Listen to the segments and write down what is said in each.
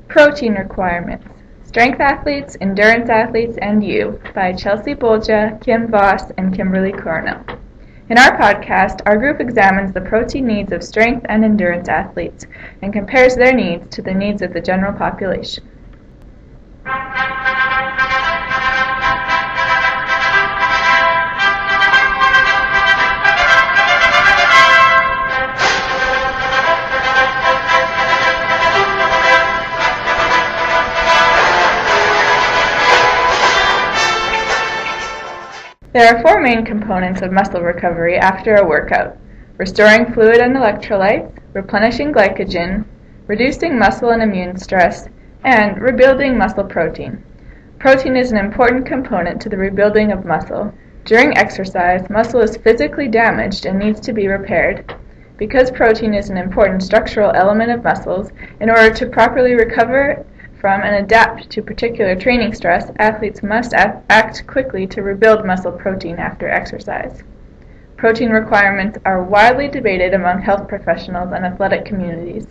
Protein Requirements: Strength Athletes, Endurance Athletes, and You by Chelsea Bolja, Kim Voss, and Kimberly Cornell. In our podcast, our group examines the protein needs of strength and endurance athletes and compares their needs to the needs of the general population. There are four main components of muscle recovery after a workout: restoring fluid and electrolytes, replenishing glycogen, reducing muscle and immune stress, and rebuilding muscle protein. Protein is an important component to the rebuilding of muscle. During exercise, muscle is physically damaged and needs to be repaired. Because protein is an important structural element of muscles, in order to properly recover from and adapt to particular training stress, athletes must act quickly to rebuild muscle protein after exercise. Protein requirements are widely debated among health professionals and athletic communities.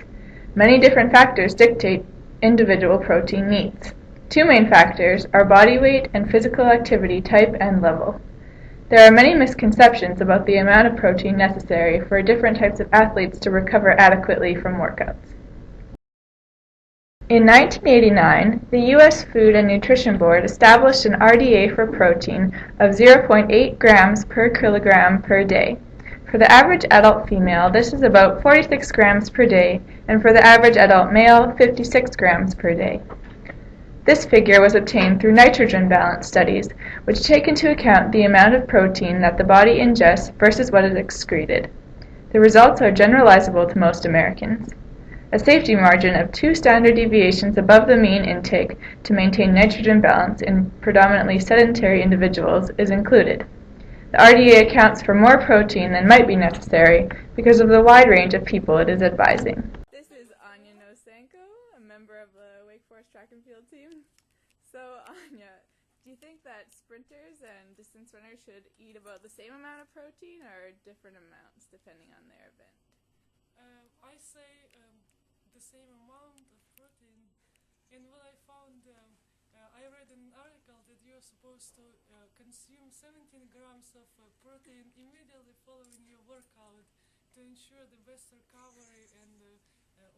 Many different factors dictate individual protein needs. Two main factors are body weight and physical activity type and level. There are many misconceptions about the amount of protein necessary for different types of athletes to recover adequately from workouts. In 1989, the U.S. Food and Nutrition Board established an RDA for protein of 0.8 grams per kilogram per day. For the average adult female, this is about 46 grams per day, and for the average adult male, 56 grams per day. This figure was obtained through nitrogen balance studies, which take into account the amount of protein that the body ingests versus what is excreted. The results are generalizable to most Americans. A safety margin of 2 standard deviations above the mean intake to maintain nitrogen balance in predominantly sedentary individuals is included. The RDA accounts for more protein than might be necessary because of the wide range of people it is advising. This is Anya Nosenko, a member of the Wake Forest track and field team. So Anya, do you think that sprinters and distance runners should eat about the same amount of protein or different amounts depending on their event? I say the same amount of protein, and what I found, I read an article that you're supposed to consume 17 grams of protein immediately following your workout to ensure the best recovery and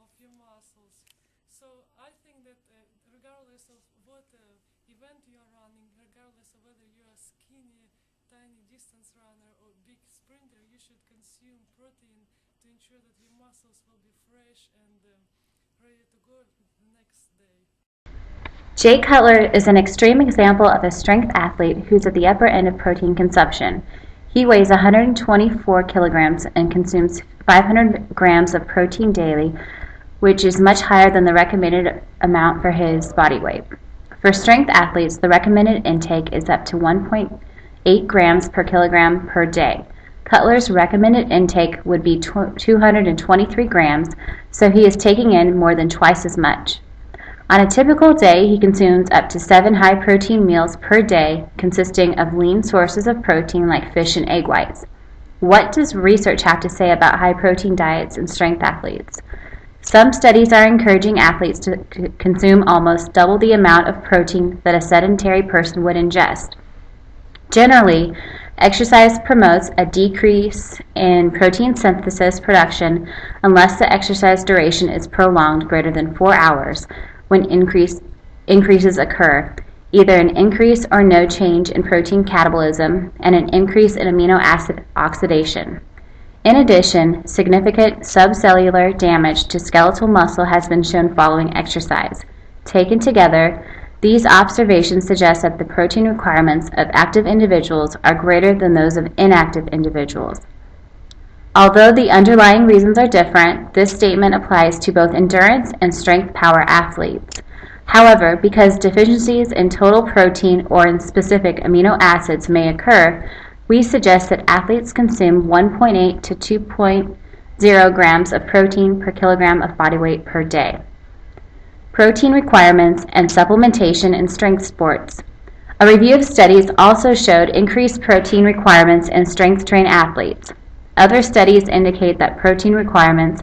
of your muscles. So I think that regardless of what event you are running, regardless of whether you are skinny, tiny distance runner or big sprinter, you should consume protein to ensure that your muscles will be fresh and ready to go the next day. Jay Cutler is an extreme example of a strength athlete who's at the upper end of protein consumption. He weighs 124 kilograms and consumes 500 grams of protein daily, which is much higher than the recommended amount for his body weight. For strength athletes, the recommended intake is up to 1.8 grams per kilogram per day. Cutler's recommended intake would be 223 grams, so he is taking in more than twice as much. On a typical day, he consumes up to 7 high-protein meals per day, consisting of lean sources of protein like fish and egg whites. What does research have to say about high-protein diets in strength athletes? Some studies are encouraging athletes to consume almost double the amount of protein that a sedentary person would ingest. Generally, exercise promotes a decrease in protein synthesis production unless the exercise duration is prolonged greater than 4 hours, when increases occur, either an increase or no change in protein catabolism and an increase in amino acid oxidation. In addition, significant subcellular damage to skeletal muscle has been shown following exercise. Taken together, these observations suggest that the protein requirements of active individuals are greater than those of inactive individuals. Although the underlying reasons are different, this statement applies to both endurance and strength power athletes. However, because deficiencies in total protein or in specific amino acids may occur, we suggest that athletes consume 1.8 to 2.0 grams of protein per kilogram of body weight per day. Protein requirements and supplementation in strength sports. A review of studies also showed increased protein requirements in strength trained athletes. Other studies indicate that protein requirements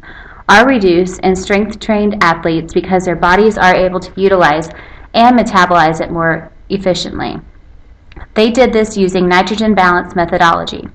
are reduced in strength-trained athletes because their bodies are able to utilize and metabolize it more efficiently. They did this using nitrogen balance methodology.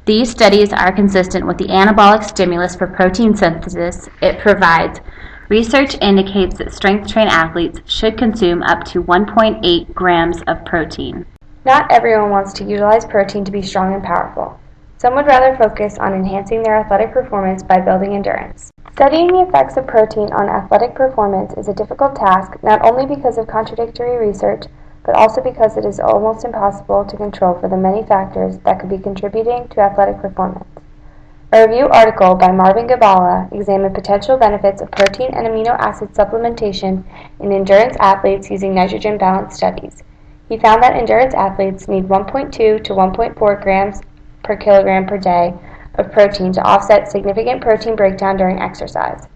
These studies are consistent with the anabolic stimulus for protein synthesis it provides. Research indicates that strength-trained athletes should consume up to 1.8 grams of protein. Not everyone wants to utilize protein to be strong and powerful. Some would rather focus on enhancing their athletic performance by building endurance. Studying the effects of protein on athletic performance is a difficult task, not only because of contradictory research, but also because it is almost impossible to control for the many factors that could be contributing to athletic performance. A review article by Marvin Gabala examined potential benefits of protein and amino acid supplementation in endurance athletes using nitrogen balance studies. He found that endurance athletes need 1.2 to 1.4 grams per kilogram per day of protein to offset significant protein breakdown during exercise.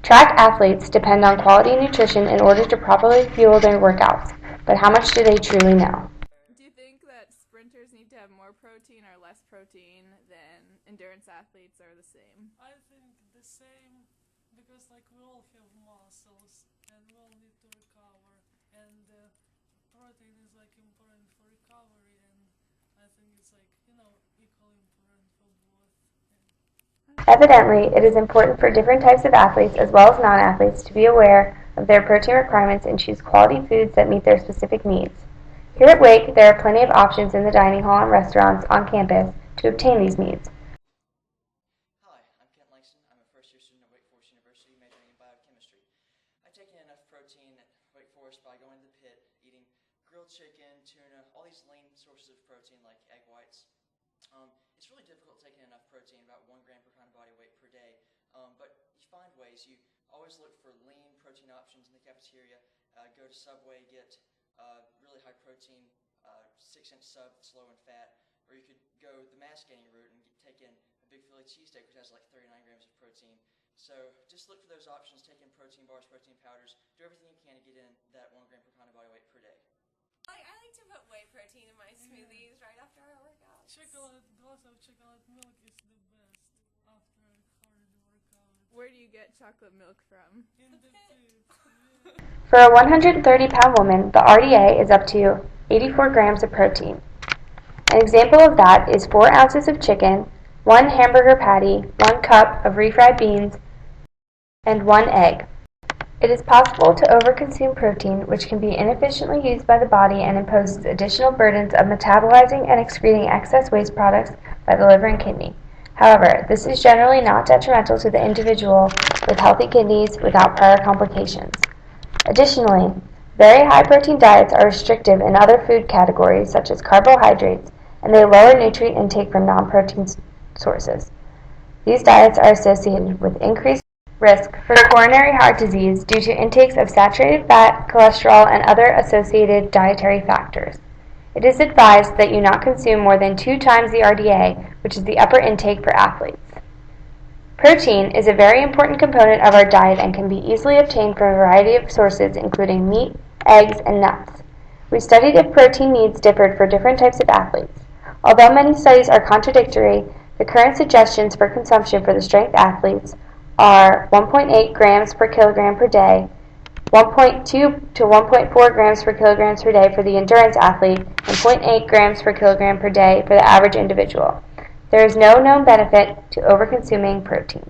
Track athletes depend on quality nutrition in order to properly fuel their workouts, but how much do they truly know? Do you think that sprinters need to have more protein or less protein than endurance athletes, or the same? I think the same, because we all have muscles and we all need to recover, and protein is important for recovery, and I think it's equally important for both. Evidently, it is important for different types of athletes as well as non-athletes to be aware of their protein requirements and choose quality foods that meet their specific needs. Here at Wake, there are plenty of options in the dining hall and restaurants on campus to obtain these needs. Hi, I'm Kent Langston. I'm a first-year student at Wake Forest University majoring in biochemistry. I've taken enough protein at Wake Forest by going to the pit, eating grilled chicken, tuna, all these lean sources of protein like egg whites. It's really difficult taking enough protein, about 1 gram per pound of body weight per day, but you find ways. You always look for lean protein options in the cafeteria. Go to Subway, get really high protein 6-inch sub that's low in fat, or you could go the mass gaining route and take in a big Philly cheesesteak, which has 39 grams of protein. So just look for those options, take in protein bars, protein powders, do everything you can to get in that 1 gram per pound of body weight per day. I like to put whey protein in my smoothies right after our workouts. Glass of chocolate milk is the best after a hard workout. Where do you get chocolate milk from? In the pit. For a 130-pound woman, the RDA is up to 84 grams of protein. An example of that is 4 ounces of chicken, 1 hamburger patty, 1 cup of refried beans, and 1 egg. It is possible to overconsume protein, which can be inefficiently used by the body and imposes additional burdens of metabolizing and excreting excess waste products by the liver and kidney. However, this is generally not detrimental to the individual with healthy kidneys without prior complications. Additionally, very high protein diets are restrictive in other food categories such as carbohydrates, and they lower nutrient intake from non-protein sources. These diets are associated with increased risk for coronary heart disease due to intakes of saturated fat, cholesterol, and other associated dietary factors. It is advised that you not consume more than 2 times the RDA, which is the upper intake for athletes. Protein is a very important component of our diet and can be easily obtained from a variety of sources, including meat, eggs, and nuts. We studied if protein needs differed for different types of athletes. Although many studies are contradictory, the current suggestions for consumption for the strength athletes are 1.8 grams per kilogram per day, 1.2 to 1.4 grams per kilogram per day for the endurance athlete, and 0.8 grams per kilogram per day for the average individual. There is no known benefit to overconsuming protein.